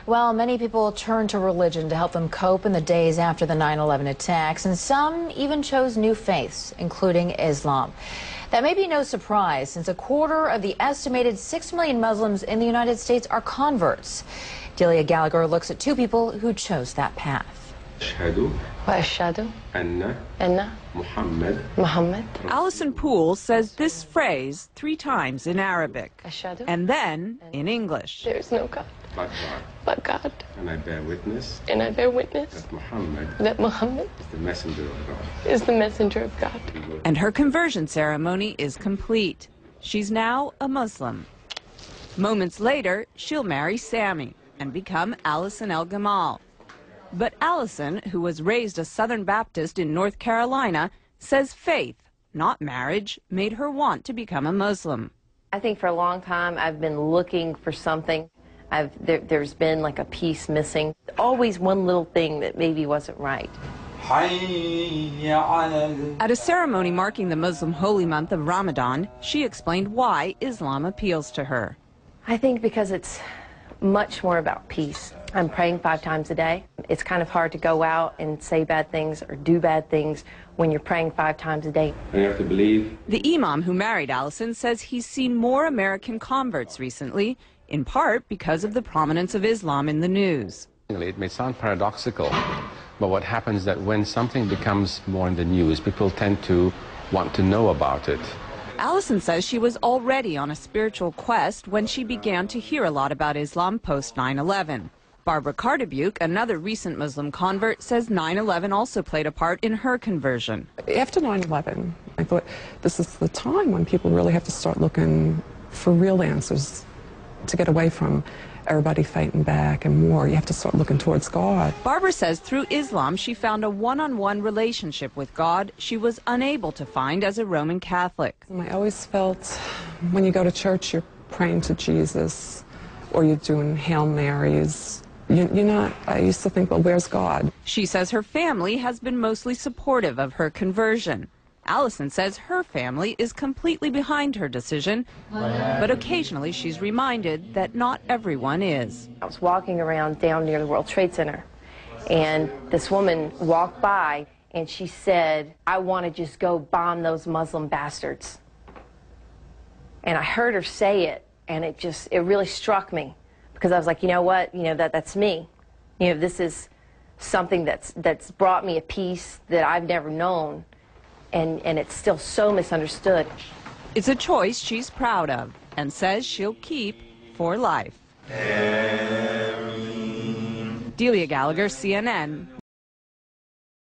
Well, many people turned to religion to help them cope in the days after the 9/11 attacks, and some even chose new faiths, including Islam. That may be no surprise, since a quarter of the estimated 6 million Muslims in the United States are converts. Delia Gallagher looks at two people who chose that path. Allison Poole says this phrase 3 times in Arabic and then in English. There is no God but God. And I bear witness. That Muhammad is the messenger of God. Is the messenger of God. And her conversion ceremony is complete. She's now a Muslim. Moments later, she'll marry Sammy and become Allison El Gamal. But Allison, who was raised a Southern Baptist in North Carolina, says faith, not marriage, made her want to become a Muslim. I think for a long time I've been looking for something. There's been like a piece missing. Always one little thing that maybe wasn't right. At a ceremony marking the Muslim holy month of Ramadan, she explained why Islam appeals to her. I think because it's much more about peace. I'm praying 5 times a day. It's kind of hard to go out and say bad things or do bad things when you're praying 5 times a day. And you have to believe. The imam who married Allison says he's seen more American converts recently, in part because of the prominence of Islam in the news. It may sound paradoxical, but what happens is that when something becomes more in the news, people tend to want to know about it. Allison says she was already on a spiritual quest when she began to hear a lot about Islam post 9/11. Barbara Cardebuke, another recent Muslim convert, says 9/11 also played a part in her conversion. After 9/11, I thought this is the time when people really have to start looking for real answers to get away from everybody fighting back and war. You have to start looking towards God. Barbara says through Islam she found a one-on-one relationship with God she was unable to find as a Roman Catholic. I always felt when you go to church you're praying to Jesus or you're doing Hail Marys. You're not, I used to think, well, where's God? She says her family has been mostly supportive of her conversion. Allison says her family is completely behind her decision, but occasionally she's reminded that not everyone is. I was walking around down near the World Trade Center, and this woman walked by, and she said, "I want to just go bomb those Muslim bastards." And I heard her say it, and it really struck me, because I was like, you know what, that's me. This is something that's brought me a peace that I've never known. And it's still so misunderstood. It's a choice she's proud of and says she'll keep for life. Delia Gallagher, CNN.